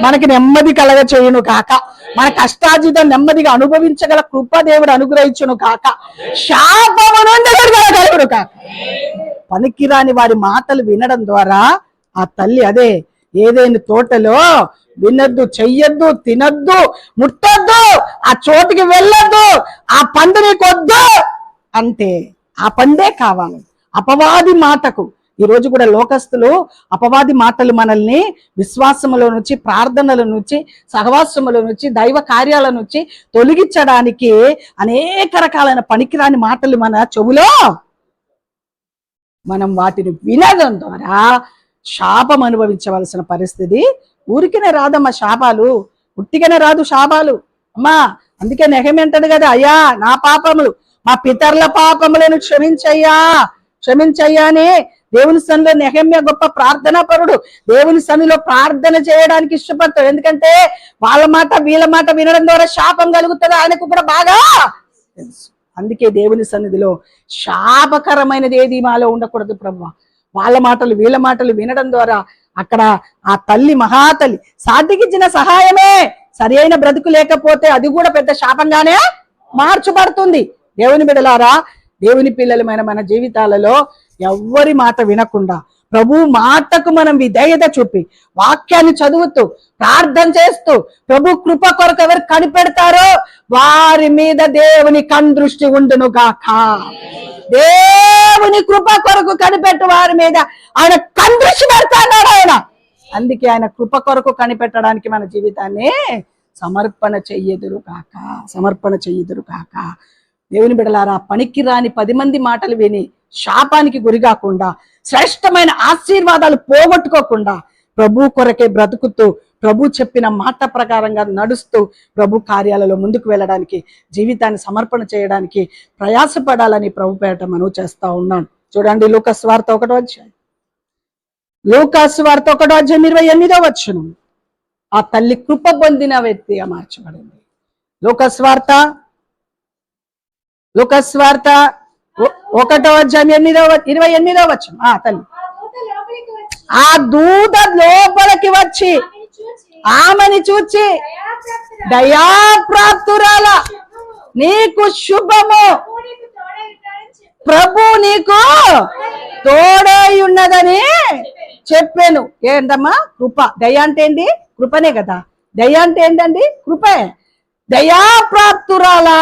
మనకి నెమ్మది కలగ చేయను గాక, మన కష్టార్జితం నెమ్మదిగా అనుభవించగల కృప దేవుడు అనుగ్రహించును గాక, శాపము నుండి కలుగును గాక. పనికిరాని వారి మాటలు వినడం ద్వారా ఆ తల్లి అదే ఏదైనా తోటలో వినొద్దు, చెయ్యొద్దు, తినొద్దు, ముట్టొద్దు, ఆ చోటుకి వెళ్ళొద్దు, ఆ పండు నీకొద్దు అంటే ఆ పండే కావాలి. అపవాది మాటకు ఈరోజు కూడా లోకస్తులు అపవాది మాటలు మనల్ని విశ్వాసములో నుంచి, ప్రార్థనల నుంచి, సహవాసముల నుంచి, దైవ కార్యాల నుంచి తొలగించడానికి అనేక రకాలైన పనికిరాని మాటలు మన చెవులో మనం వాటిని వినడం ద్వారా శాపం అనుభవించవలసిన పరిస్థితి. ఊరికనే రాదమ్మా శాపాలు, ఉట్టిగానే రాదు శాపాలు అమ్మా. అందుకే నెహెమ్యా అంటాడు కదా, అయ్యా నా పాపములు, మా పితరుల పాపములను క్షమించయ్యా అని దేవుని సన్నిలో నెహెమ్యా గొప్ప ప్రార్థనా పరుడు. దేవుని సన్నిలో ప్రార్థన చేయడానికి ఇష్టపడతాడు. ఎందుకంటే వాళ్ళ మాట వీళ్ళ మాట వినడం ద్వారా శాపం కలుగుతుంది ఆయనకు కూడా బాగా తెలుసు. అందుకే దేవుని సన్నిధిలో శాపకరమైనది ఏది మాలో ఉండకూడదు ప్రభువా. వాళ్ళ మాటలు వీళ్ళ మాటలు వినడం ద్వారా అక్కడ ఆ తల్లి మహాతల్లి సాటికిచ్చిన సహాయమే సరి అయిన బ్రతుకు లేకపోతే అది కూడా పెద్ద శాపంగానే మార్చబడుతుంది. దేవుని బిడ్డలారా, దేవుని పిల్లలమైన మన జీవితాలలో ఎవ్వరి మాట వినకుండా ప్రభు మాటకు మనం విధేయత చూపి వాక్యాన్ని చదువుతూ ప్రార్థన చేస్తూ ప్రభు కృప కొరకు ఎవరు కనిపెడతారో వారి మీద దేవుని కన్దృష్టి ఉండును గాక. దేవుని కృప కొరకు కనిపెట్టు వారి మీద ఆయన కన్దృష్టి పెడతాడు ఆయన. అందుకే ఆయన కృప కొరకు కనిపెట్టడానికి మన జీవితాన్ని సమర్పణ చెయ్యదురు కాక. దేవుని బిడ్డలారా, పనికి రాని 10 మంది మాటలు విని శాపానికి గురి కాకుండా, శ్రేష్టమైన ఆశీర్వాదాలు పోగొట్టుకోకుండా ప్రభు కొరకే బ్రతుకుతూ ప్రభు చెప్పిన మాట ప్రకారంగా నడుస్తూ ప్రభు కార్యాలలో ముందుకు వెళ్ళడానికి, జీవితాన్ని సమర్పణ చేయడానికి ప్రయాసపడాలని ప్రభు పేట మనవి చేస్తా ఉన్నాను. చూడండి, లూకాసు వార్త 1వ అధ్యాయం 28వ వచనం. ఆ తల్లి కృప పొందిన వ్యక్తిగా మార్చబడింది. లూకాసు వార్త 1వ అధ్యాయం 28వ వచనం. ఆ తల్లి ఆ దూత లోపలికి వచ్చి ఆమెని చూచి దయాప్రాప్తురాల నీకు శుభము, ప్రభు నీకు తోడై ఉన్నదని చెప్పాను. ఏంటమ్మా? కృప. దయ అంటే ఏంటి? కృపనే కదా. దయ అంటే ఏంటండి? కృపే. దయాప్రాప్తురాలా.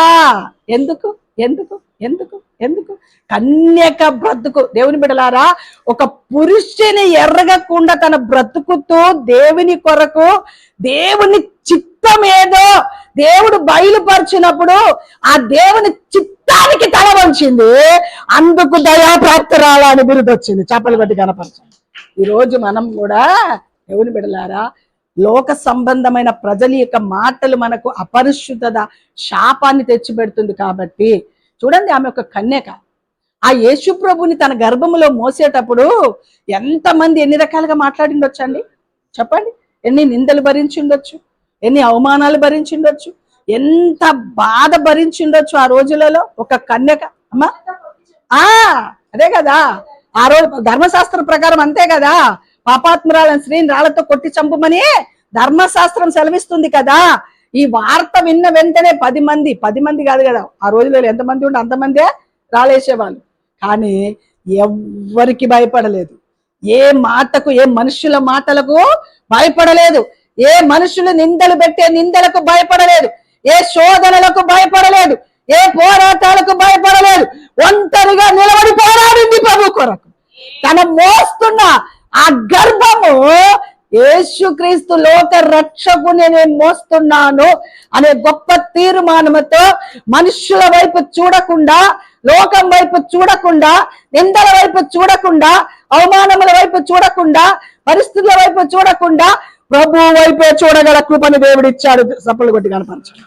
ఎందుకు ఎందుకు ఎందుకు ఎందుకు? కన్యక బ్రతుకు. దేవుని బిడ్డలారా, ఒక పురుషుని ఎర్రగకుండా తన బ్రతుకుతూ దేవుని కొరకు, దేవుని చిత్తం ఏదో దేవుడు బయలుపరిచినప్పుడు ఆ దేవుని చిత్తానికి తల వంచింది. అందుకు దయాప్రాప్తురాలా అని బిరుదు వచ్చింది. చేపలు బట్టి కనపరచండి. ఈరోజు మనం కూడా దేవుని బిడ్డలారా, లోక సంబంధమైన ప్రజల యొక్క మాటలు మనకు అపరిశుద్ధత, శాపాన్ని తెచ్చిపెడుతుంది. కాబట్టి చూడండి, ఆమె ఒక కన్యక. ఆ యేసు ప్రభుని తన గర్భములో మోసేటప్పుడు ఎంతమంది ఎన్ని రకాలుగా మాట్లాడిండొచ్చు అండి? చెప్పండి. ఎన్ని నిందలు భరించిండొచ్చు, ఎన్ని అవమానాలు భరించిండొచ్చు, ఎంత బాధ భరించిండొచ్చు ఆ రోజులలో ఒక కన్యక. అమ్మా అదే కదా, ఆ రోజు ధర్మశాస్త్రం ప్రకారం అంతే కదా. పాపాత్మరాలను స్త్రీని రాళ్లతో కొట్టి చంపమని ధర్మశాస్త్రం సెలవిస్తుంది కదా. ఈ వార్త విన్న వెంటనే 10 మంది కాదు కదా, ఆ రోజులలో ఎంతమంది ఉంటే అంతమందే రాలేసేవాళ్ళు. కానీ ఎవ్వరికి భయపడలేదు. ఏ మాటకు, ఏ మనుషుల మాటలకు భయపడలేదు. ఏ మనుషులు నిందలు పెట్టే నిందలకు భయపడలేదు. ఏ శోధనలకు భయపడలేదు. ఏ పోరాటాలకు భయపడలేదు. ఒంటరిగా నిలబడి పోరాడింది ప్రభు కొరకు. తన మోస్తున్న ఆ గర్భము, యేసుక్రీస్తు లోక రక్షకుని నేను మోస్తున్నాను అనే గొప్ప తీర్మానముతో మనుషుల వైపు చూడకుండా, లోకం వైపు చూడకుండా, నిందల వైపు చూడకుండా, అవమానముల వైపు చూడకుండా, పరిస్థితుల వైపు చూడకుండా ప్రభు వైపే చూడగల కృపను దేవుడిచ్చాడు. సప్పలు కొట్టి కనపరచండి.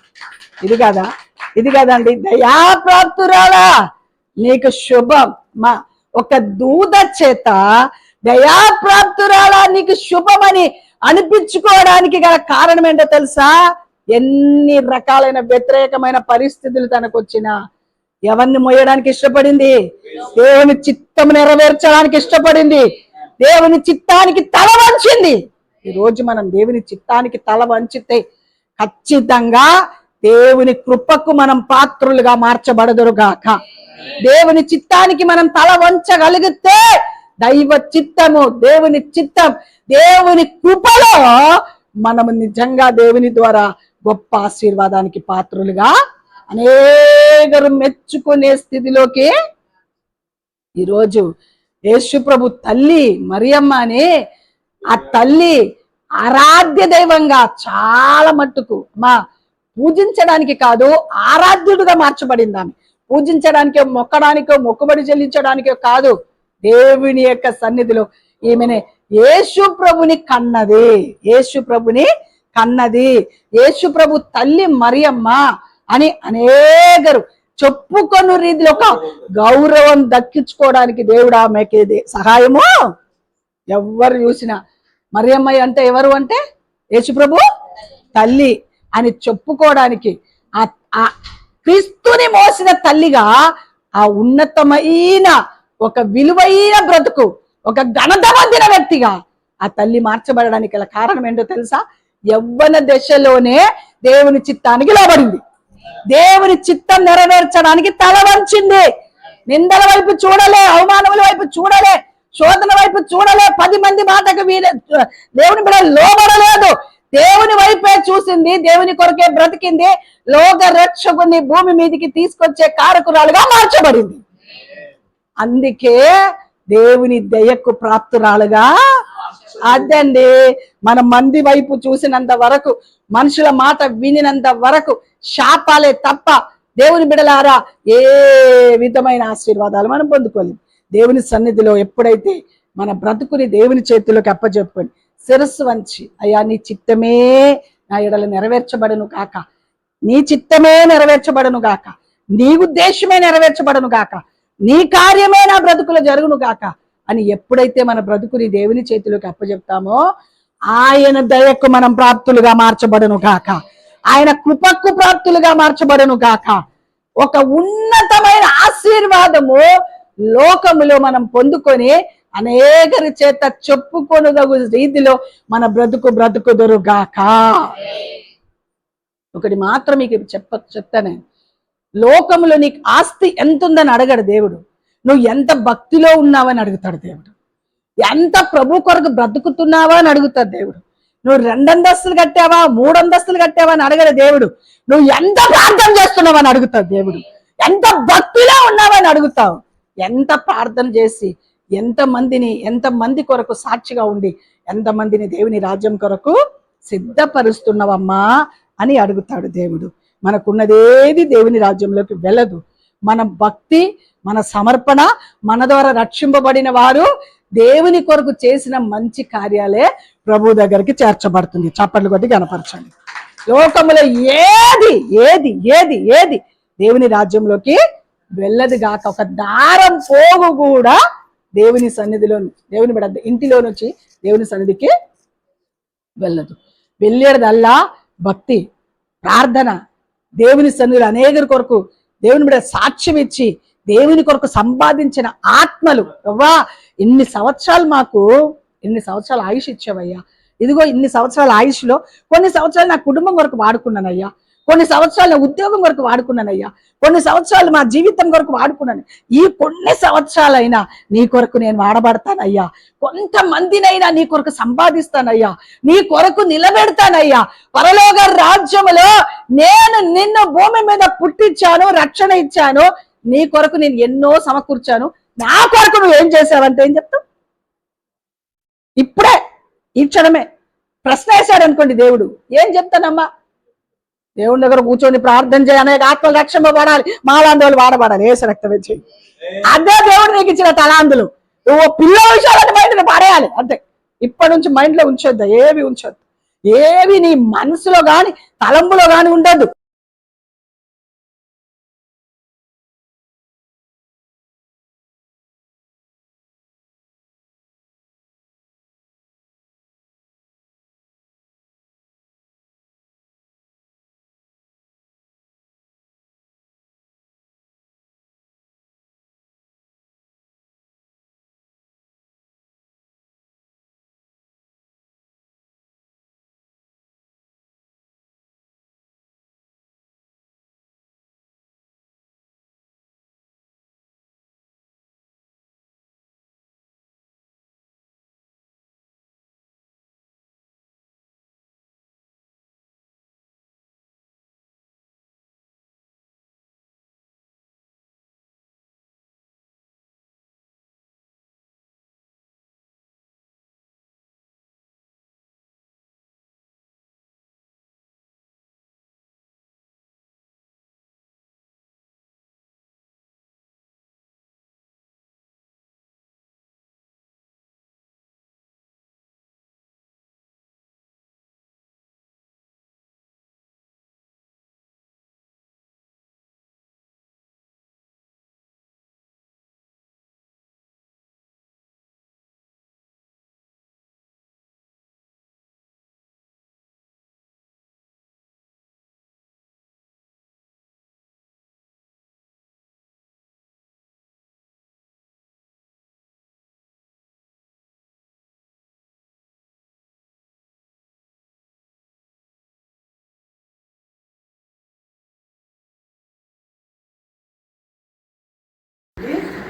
ఇది కదండి దయాప్రాప్తురాలా నీకు శుభం. మా ఒక దూత చేత దయాప్రాప్తురాలా నీకు శుభమని అనిపించుకోవడానికి గల కారణం ఏంటో తెలుసా? ఎన్ని రకాలైన వ్యతిరేకమైన పరిస్థితులు తనకు వచ్చినా ఎవరిని మోయడానికి ఇష్టపడింది? దేవుని చిత్తం నెరవేర్చడానికి ఇష్టపడింది. దేవుని చిత్తానికి తల వంచింది. ఈరోజు మనం దేవుని చిత్తానికి తల వంచితే ఖచ్చితంగా దేవుని కృపకు మనం పాత్రులుగా మార్చబడదురుగాక. దేవుని చిత్తానికి మనం తల వంచగలిగితే దైవ చిత్తము, దేవుని చిత్తం, దేవుని కృపలో మనము నిజంగా దేవుని ద్వారా గొప్ప ఆశీర్వాదానికి పాత్రులుగా, అనేకరు మెచ్చుకునే స్థితిలోకి ఈరోజు యేసు ప్రభు తల్లి మరియమ్మ అని ఆ తల్లి ఆరాధ్య దైవంగా చాలా మట్టుకు పూజించడానికి కాదు, ఆరాధ్యుడుగా మార్చబడింది. ఆమె పూజించడానికో, మొక్కడానికో, మొక్కుబడి చెల్లించడానికో కాదు, దేవుని యొక్క సన్నిధిలో ఈమెనే యేసు ప్రభుని కన్నది. యేసు ప్రభు తల్లి మరియమ్మ అని అనేకరు చెప్పుకొను రీతిలో ఒక గౌరవం దక్కించుకోవడానికి దేవుడు ఆమెకి సహాయము. ఎవరు చూసినా మరియమ్మ అంటే ఎవరు అంటే యేసు ప్రభు తల్లి అని చెప్పుకోవడానికి, ఆ క్రీస్తుని మోసిన తల్లిగా, ఆ ఉన్నతమైన ఒక విలువైన బ్రతుకు, ఒక ఘనత పొందిన వ్యక్తిగా ఆ తల్లి మార్చబడడానికి గల కారణం ఏంటో తెలుసా? యవ్వన దశలోనే దేవుని చిత్తానికి లోబడింది. దేవుని చిత్తం నెరవేర్చడానికి తల వంచింది. నిందల వైపు చూడలే, అవమానముల వైపు చూడలే, శోధన వైపు చూడలే, 10 మంది మాటకు దేవుని బిడ్డ లోబడలేదు. దేవుని వైపే చూసింది, దేవుని కొరకే బ్రతికింది. లోక రక్షకుని భూమి మీదికి తీసుకొచ్చే కారకురాలుగా మార్చబడింది. అందుకే దేవుని దయకు ప్రాప్తురాలుగా. అదండి, మనం మంది వైపు చూసినంత వరకు, మనుషుల మాట వినినంత వరకు శాపాలే తప్ప దేవుని బిడలారా ఏ విధమైన ఆశీర్వాదాలు మనం పొందుకోలేము. దేవుని సన్నిధిలో ఎప్పుడైతే మన బ్రతుకుని దేవుని చేతుల్లోకి అప్పచెప్పుకొని శిరస్సు వంచి, అయ్యా నీ చిత్తమే నా ఎడల నెరవేర్చబడను కాక, నీ చిత్తమే నెరవేర్చబడను గాక, నీ ఉద్దేశమే నెరవేర్చబడను గాక, నీ కార్యమే నా బ్రతుకులో జరుగును గాక అని ఎప్పుడైతే మన బ్రతుకుని దేవుని చేతిలోకి అప్పచెప్తామో, ఆయన దయకు మనం ప్రాప్తులుగా మార్చబడను గాక, ఆయన కృపకు ప్రాప్తులుగా మార్చబడను గాక. ఒక ఉన్నతమైన ఆశీర్వాదము లోకములో మనం పొందుకొని అనేకరి చేత చెప్పుకొనుదగు రీతిలో మన బ్రతుకుదురుగాక. ఒకటి మాత్రం మీకు చెప్తానే, లోకములో నీకు ఆస్తి ఎంత ఉందని అడగడు దేవుడు, నువ్వు ఎంత భక్తిలో ఉన్నావని అడుగుతాడు దేవుడు. ఎంత ప్రభు కొరకు బ్రతుకుతున్నావా అని అడుగుతాడు దేవుడు. నువ్వు 2 అంతస్తులు కట్టావా 3 అంతస్తులు కట్టావా అని అడగడు దేవుడు. నువ్వు ఎంత ప్రార్థన చేస్తున్నావా అని అడుగుతావు దేవుడు. ఎంత భక్తిలో ఉన్నావా అని అడుగుతావు. ఎంత ప్రార్థన చేసి ఎంతమంది కొరకు సాక్షిగా ఉండి ఎంతమందిని దేవుని రాజ్యం కొరకు సిద్ధపరుస్తున్నావమ్మా అని అడుగుతాడు దేవుడు. మనకున్నదేది దేవుని రాజ్యంలోకి వెళ్ళదు. మన భక్తి, మన సమర్పణ, మన ద్వారా రక్షింపబడిన వారు దేవుని కొరకు చేసిన మంచి కార్యాలే ప్రభు దగ్గరికి చేర్చబడుతుంది. చప్పట్లు కొట్టి కనపరచండి. లోకములో ఏది ఏది ఏది ఏది దేవుని రాజ్యంలోకి వెళ్ళదు గాక. ఒక దారం పోగు కూడా దేవుని సన్నిధిలో, దేవుని బిడ్డ ఇంటిలో నుంచి దేవుని సన్నిధికి వెళ్ళదు. వెళ్ళేదల్లా భక్తి, ప్రార్థన, దేవుని సన్నిధిలో అనేకరి కొరకు దేవుని బిడ్డ సాక్ష్యం ఇచ్చి దేవుని కొరకు సంపాదించిన ఆత్మలు. అవ్వా ఇన్ని సంవత్సరాలు ఆయుష్ ఇచ్చావయ్యా, ఇదిగో ఇన్ని సంవత్సరాల ఆయుష్లో కొన్ని సంవత్సరాలు నా కుటుంబం కొరకు వాడుకున్నానయ్యా, కొన్ని సంవత్సరాలు నా ఉద్యోగం కొరకు వాడుకున్నానయ్యా, కొన్ని సంవత్సరాలు మా జీవితం కొరకు వాడుకున్నాను. ఈ కొన్ని సంవత్సరాలైనా నీ కొరకు నేను వాడబడతానయ్యా, కొంతమందినైనా నీ కొరకు సంపాదిస్తానయ్యా, నీ కొరకు నిలబెడతానయ్యా. పరలోక రాజ్యములో నేను నిన్ను భూమి మీద పుట్టించాను, రక్షణ ఇచ్చాను, నీ కొరకు నేను ఎన్నో సమకూర్చాను, నా కొరకు నువ్వు ఏం చేసావంటే ఏం చెప్తావు? ఇప్పుడే ఈ క్షణమే ప్రశ్న వేశాడు అనుకోండి దేవుడు, ఏం చెప్తానమ్మా? దేవుని దగ్గర కూర్చొని ప్రార్థన చేయి, అనేక ఆత్మలు రక్షింపబడాలి, మాలాంటి వాళ్ళు వాడబడాలి, ఏసు రక్తమే చేయి. అదే దేవుడు నీకు ఇచ్చిన తలాంతులు. నువ్వు పిల్లల విషయాలని మైండ్లో పడేయాలి అంతే. ఇప్పటి నుంచి మైండ్లో ఉంచొద్దు, ఏవి ఉంచొద్దు, ఏవి నీ మనసులో గాని తలంపులో గాని ఉండద్దు.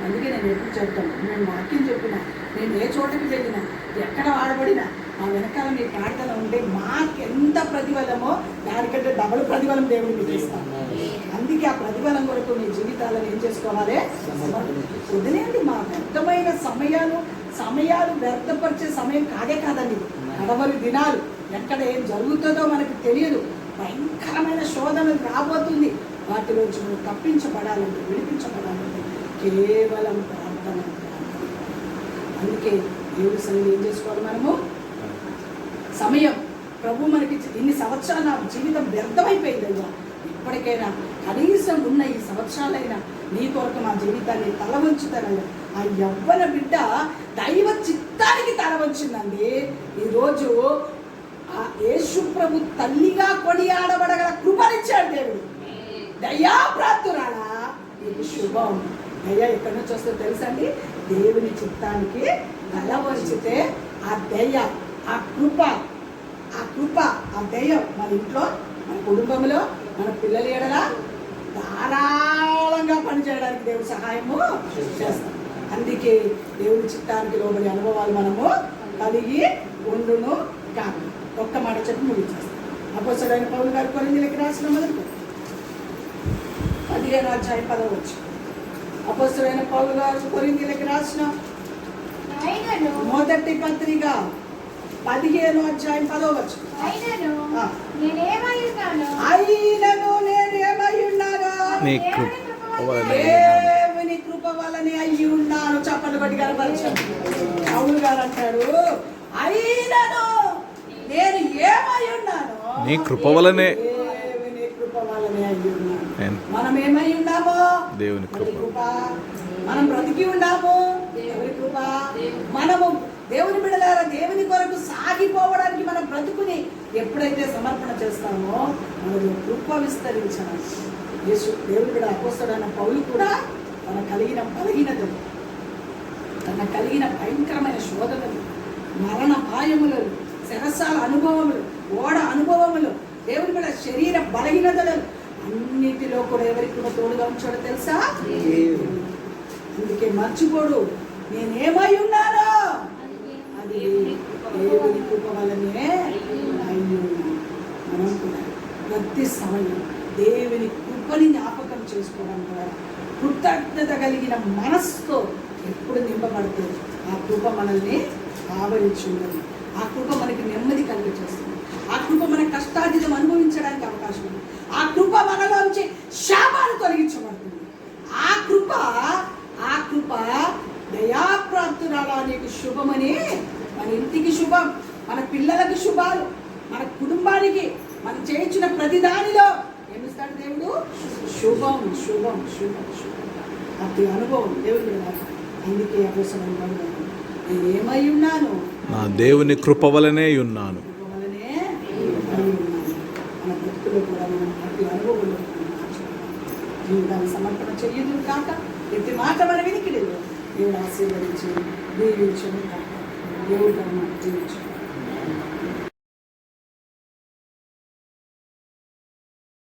అందుకే నేను ఎప్పుడు చెప్తాను, నేను వాక్యం చెప్పినా, నేను ఏ చోటకి వెళ్ళినా, ఎక్కడ వాడబడినా ఆ వెనకాల మీ ప్రార్థన ఉంటే మాకెంత ప్రతిఫలమో దానికంటే డబుల్ ప్రతిఫలం దేవుడు మీకు ఇస్తాను. అందుకే ఆ ప్రతిఫలం కొరకు మీ జీవితాలను ఏం చేసుకోవాలి? వదిలేండి. మా వ్యర్థమైన సమయాలు వ్యర్థపరిచే సమయం కాదండి. కడవరి దినాలు, ఎక్కడ ఏం జరుగుతుందో మనకు తెలియదు. భయంకరమైన శోధనలు రాబోతుంది. వాటిలోంచి మనం తప్పించబడాలంటే, విడిపించబడాలంటే కేవలం ప్రార్థన. అందుకే దేవుడి సన్నిధిలో ఏం చేసుకోవాలి మనము? సమయం. ప్రభు మనకి ఇన్ని సంవత్సరాలు నా జీవితం వ్యర్థమైపోయింది అయ్యా, ఇప్పటికైనా కనీసం ఉన్న ఈ సంవత్సరాలైనా నీ కొరకు మా జీవితాన్ని తల వంచుతానయ్యా. ఆ యవ్వన బిడ్డ దైవ చిత్తానికి తల వంచిందండి. ఈరోజు ఆ యేసు ప్రభు తల్లిగా కొనియాడబడగల కృపనిచ్చాడు దేవుడు. దయా ప్రాప్తురాలా, ఇది శుభం. దయ ఎక్కడి నుంచి వస్తుందో తెలుసా అండి? దేవుని చిత్తానికి తల వంచితే ఆ దయ, ఆ కృప, ఆ దయ మన ఇంట్లో మన కుటుంబంలో మన పిల్లల ఎడల ధారాళంగా పనిచేయడానికి దేవుడు సహాయము చేస్తాం. అందుకే దేవుని చిత్తానికి లోబడి అనుభవాలు మనము కలిగి ఉండును కాదు. ఒక్క మాట చెప్పి ముగించేస్తాం. అపోస్తలుడైన పౌలు గారు కొరింథీయులకు రాసిన మొదటి 15వ అధ్యాయం 10వ వచనం. అపోస్తలుడైన పౌలు గారు కొరింథీయులకు రాసిన మొదటి పత్రిక 15వ అధ్యాయం 10వ వచనం. అయినను నేనేమై ఉన్నానో దేవుని కృప వలనే అయ్యి ఉన్నాను. చప్పట్లు కొట్టి కనపరచండి. పౌలు గారు అంటాడు, అయినను నేను ఏమై ఉన్నానో నీ కృప వలనే, దేవుని కృప వలనే అయ్యి ఉన్నాను. మనం ఏమై ఉన్నామో దేవుని కృప. మనం బ్రతికి ఉన్నాము దేవుని కృప. మనము దేవుని బిడ్డలారా దేవుని కొరకు సాగిపోవడానికి మన బ్రతుకుని ఎప్పుడైతే సమర్పణ చేస్తామో మనలో కృప విస్తరించాలి. యేసు దేవుని బిడ్డ అపోస్తలుడైన పౌలు కూడా తన కలిగిన బలహీనతలు, తన కలిగిన భయంకరమైన శోధనలు, మరణ భయములు, శరసాల అనుభవములు, ఓడ అనుభవములు, దేవుని బిడ్డ శరీర బలహీనతలు అన్నిటిలో కూడా ఎవరికి కూడా తోడుగా ఉంచాడో తెలుసా? అందుకే మర్చిపోడు, నేనేమై ఉన్నానో అది దేవుని కృప వల్లనే అయ్యి ఉన్నాను. మనం కూడా ప్రతి సమయం దేవుని కృపని జ్ఞాపకం చేసుకోవడం ద్వారా కృతజ్ఞత కలిగిన మనస్సుతో ఎప్పుడు నింపబడుతుంది ఆ కృప మనల్ని ఆవరించి ఉన్నది. ఆ కృప మనకి నెమ్మది కలిగజేస్తుంది. ఆ కృప మన కష్టార్జితం అనుభవించడానికి అవకాశం ఉంది. ఆ కృప మనలోంచి శాపాలు తొలగించబడుతుంది. ఆ కృప దయాప్రాప్తురాలా నీకు శుభమని, మన ఇంటికి శుభం, మన పిల్లలకి శుభాలు, మన కుటుంబానికి మనం చేయించిన ప్రతి దానిలో ఏమిస్తాడు దేవుడు? శుభం శుభం శుభం శుభం. అతి అనుభవం దేవుడు. అందుకే అవసరం నేను ఏమై ఉన్నాను, నా దేవుని కృప వలనే ఉన్నాను. మన భక్తులు కూడా మనం ప్రతి అనుభవంలో జీవితాన్ని సమర్పణ చెయ్యదు కాక ప్రతి మాట మన వినికిడిలో దేవుడు ఆశీర్వదించి దీవించను కాక దేవుడు మనం జీవించు.